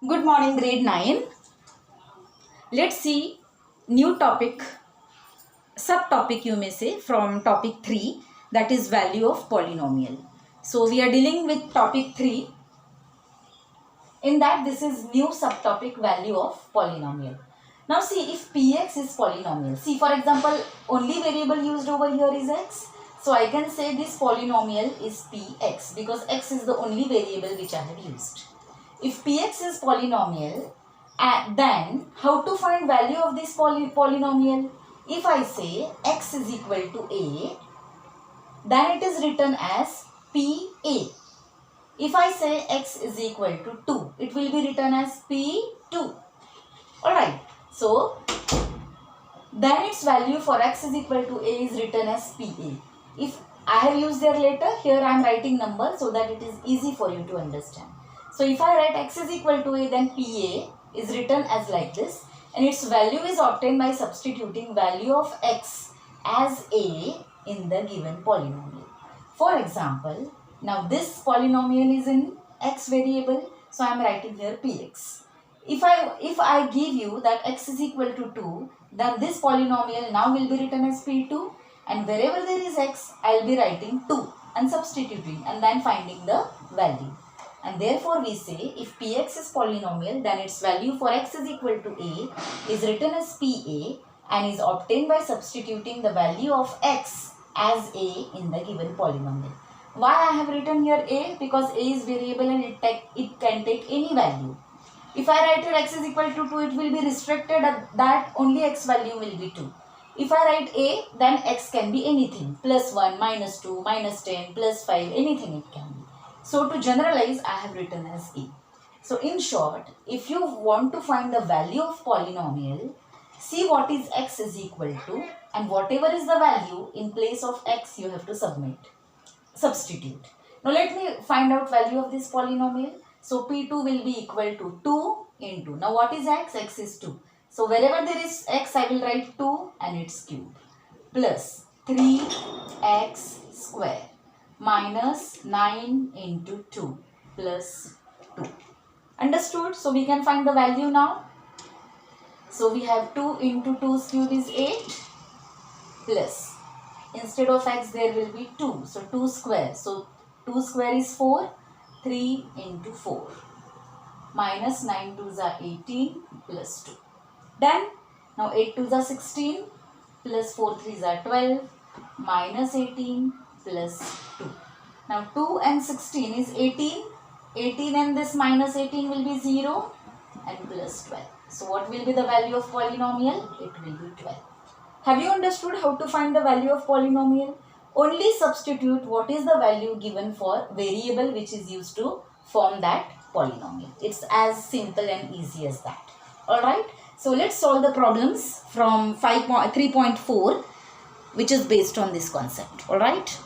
Good morning, grade 9. Let's see new topic, subtopic you may say, from topic 3, that is value of polynomial. So we are dealing with topic 3. In that, this is new subtopic, value of polynomial. Now see, if px is polynomial, see for example, only variable used over here is x. So I can say this polynomial is px because x is the only variable which I have used. If px is polynomial, then how to find value of this polynomial? If I say x is equal to a, then it is written as pa. If I say x is equal to 2, it will be written as p2. Alright, so then its value for x is equal to a is written as pa. If I have used their letter, here I am writing number so that it is easy for you to understand. So if I write x is equal to a, then pa is written as like this, and its value is obtained by substituting value of x as a in the given polynomial. For example, now this polynomial is in x variable, so I am writing here px. If I give you that x is equal to 2, then this polynomial now will be written as p2, and wherever there is x, I will be writing 2 and substituting and then finding the value. And therefore we say if px is polynomial, then its value for x is equal to a is written as pa and is obtained by substituting the value of x as a in the given polynomial. Why I have written here a? Because a is variable and it can take any value. If I write here x is equal to 2, it will be restricted at that only x value will be 2. If I write a, then x can be anything, plus 1, minus 2, minus 10, plus 5, anything it can be. So to generalize, I have written as a. So in short, if you want to find the value of polynomial, see what is x is equal to, and whatever is the value in place of x you have to substitute. Now let me find out value of this polynomial. So p2 will be equal to 2 into, now what is x? X is 2. So wherever there is x, I will write 2 and its cube, plus 3x square minus 9 into 2 plus 2. Understood? So we can find the value now. So we have 2 into 2's cube is 8 plus, instead of x there will be 2. So 2 square. So 2 square is 4. 3 into 4 minus 9 2s are 18 plus 2. Done. Now 8 2s are 16 plus 4 3s are 12 minus 18 plus 2. Now 2 and 16 is 18. 18 and this minus 18 will be 0 and plus 12. So what will be the value of polynomial? It will be 12. Have you understood how to find the value of polynomial? Only substitute what is the value given for variable which is used to form that polynomial. It's as simple and easy as that. Alright. So let's solve the problems from 3.4 which is based on this concept. Alright.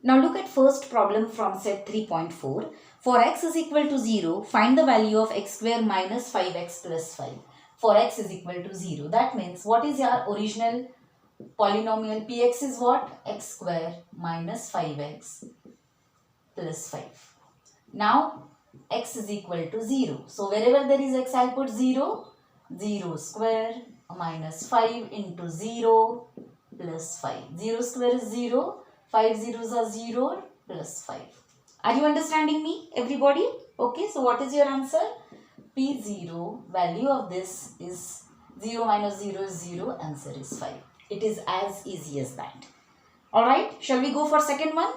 Now look at first problem from set 3.4. For x is equal to 0, find the value of x square minus 5x plus 5. For x is equal to 0. That means what is your original polynomial? Px is what? X square minus 5x plus 5. Now x is equal to 0. So wherever there is x, I will put 0. 0 square minus 5 into 0 plus 5. 0 square is 0. 5 zeros are 0 plus 5. Are you understanding me, everybody? Okay, so what is your answer? P0, value of this is 0 minus 0 is 0, answer is 5. It is as easy as that. Alright, shall we go for second one?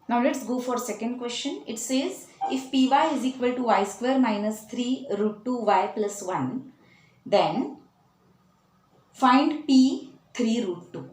Now let's go for second question. It says, if py is equal to y square minus 3 root 2y plus 1, then find p 3 root 2.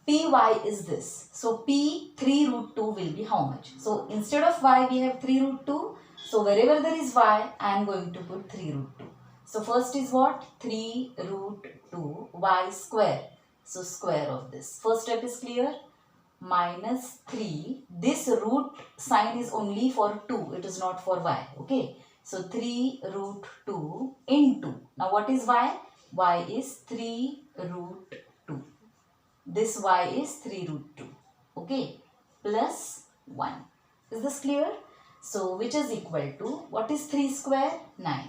Py is this. So p 3 root 2 will be how much? So instead of y we have 3 root 2. So wherever there is y, I am going to put 3 root 2. So first is what? 3 root 2 y square. So square of this. First step is clear. Minus 3. This root sign is only for 2. It is not for y. Okay. So 3 root 2 into. Now what is y? Y is 3 root 2. This y is 3 root 2. Okay. Plus 1. Is this clear? So which is equal to, what is 3 square? 9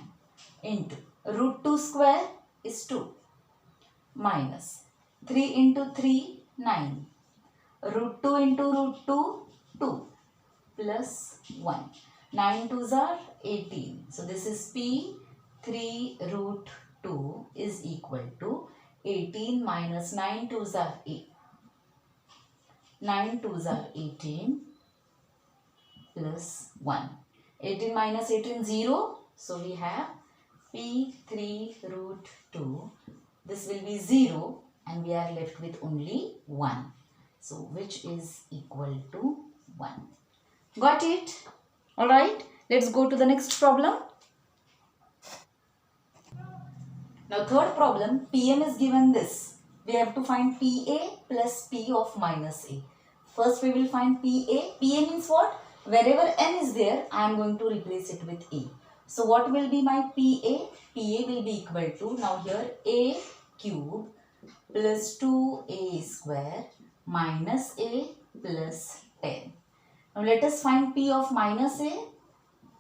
into root 2 square is 2 minus 3 into 3, 9. Root 2 into root 2, 2 plus 1. 9 2s are 18. So this is P 3 root 2 is equal to 18 minus 9 2s are 8. 9 2s are 18 plus 1. 18 minus 18 0. So we have P3 root 2. This will be 0 and we are left with only 1. So which is equal to 1. Got it? Alright. Let's go to the next problem. Now third problem, PM is given this. We have to find PA plus P of minus A. First we will find PA. PA means what? Wherever N is there, I am going to replace it with A. So what will be my PA? PA will be equal to, now here A cube plus 2A square minus A plus 10. Now let us find P of minus A.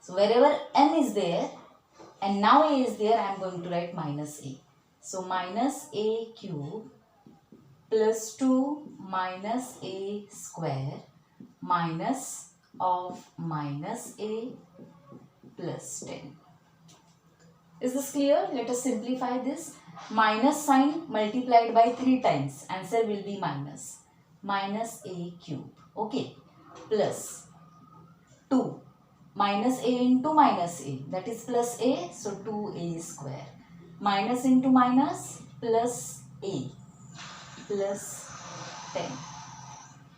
So wherever N is there and now A is there, I am going to write minus A. So minus A cube plus 2 minus A square minus of minus A plus 10. Is this clear? Let us simplify this. Minus sign multiplied by 3 times. Answer will be minus. Minus A cube. Okay. Plus 2. Minus A into minus A. That is plus A. So 2A square. Minus into minus plus A. Plus 10.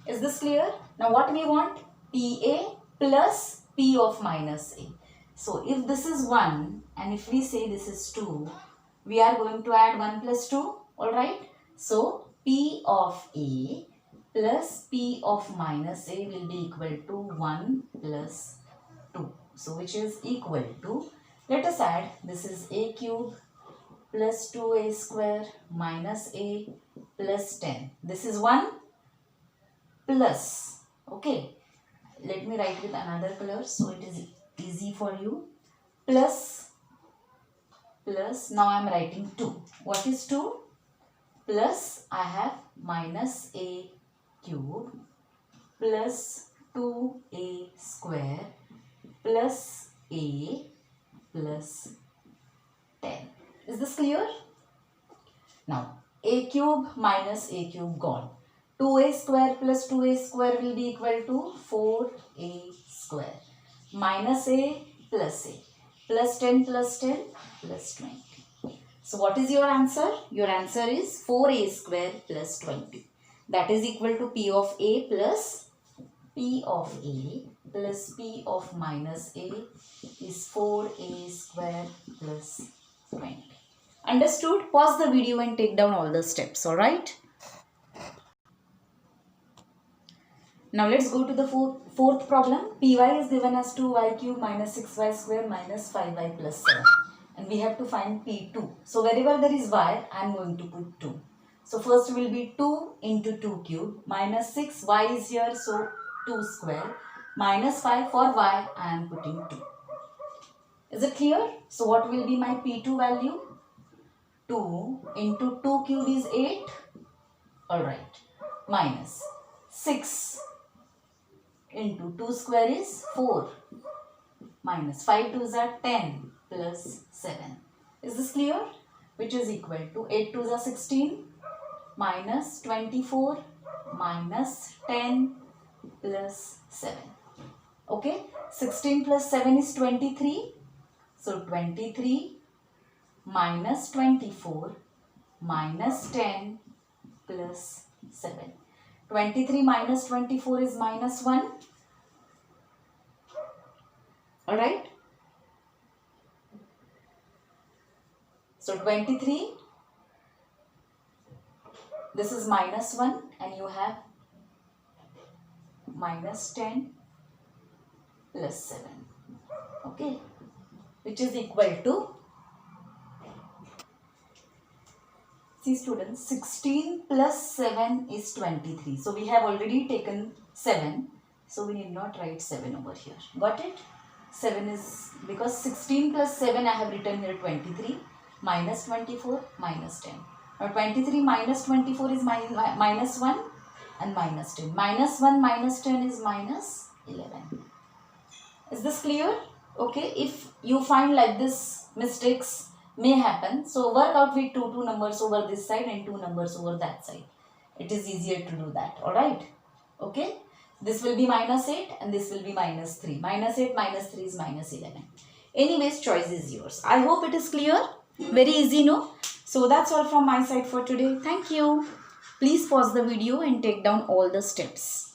Is this clear? Now what we want? PA plus P of minus A. So if this is 1 and if we say this is 2, we are going to add 1 plus 2. Alright. So P of A plus P of minus A will be equal to 1 plus 2. So which is equal to, let us add, this is A cube plus 2A square minus A plus 10. This is 1 plus, okay, let me write with another color so it is easy for you, plus, now I am writing 2. What is 2? Plus I have minus A cube plus 2A square plus A plus 10. Is this clear? Now A cube minus A cube gone. 2A square plus 2A square will be equal to 4A square. Minus A plus 10 plus 10 plus 20. So what is your answer? Your answer is 4A square plus 20. That is equal to P of A plus P of A plus P of minus A is 4A square plus 20. Understood? Pause the video and take down all the steps. Alright? Now let's go to the fourth problem. Py is given as 2y cube minus 6y square minus 5y plus 7. And we have to find P2. So wherever there is y, I am going to put 2. So first will be 2 into 2 cube minus 6, y is here, so 2 square minus 5 for y, I am putting 2. Is it clear? So what will be my P2 value? 2 into 2 cube is 8. Alright. Minus 6 into 2 square is 4. Minus 5 2s are 10 plus 7. Is this clear? Which is equal to 8 2s are 16 minus 24 minus 10 plus 7. Okay. 16 plus 7 is 23. So 23 minus 24 minus 10 plus 7. 23 minus 24 is minus 1. Alright. So 23, this is minus 1 and you have minus 10 plus 7. Okay. Which is equal to, see students, 16 plus 7 is 23. So we have already taken 7. So we need not write 7 over here. Got it? 7 is, because 16 plus 7 I have written here 23, minus 24, minus 10. Now 23 minus 24 is minus 1 and minus 10. Minus 1 minus 10 is minus 11. Is this clear? Okay, if you find like this, mistakes may happen. So work out with two numbers over this side and 2 numbers over that side. It is easier to do that. Alright? Okay. This will be minus 8 and this will be minus 3. Minus 8 minus 3 is minus 11. Anyways, choice is yours. I hope it is clear. Very easy, no? So that's all from my side for today. Thank you. Please pause the video and take down all the steps.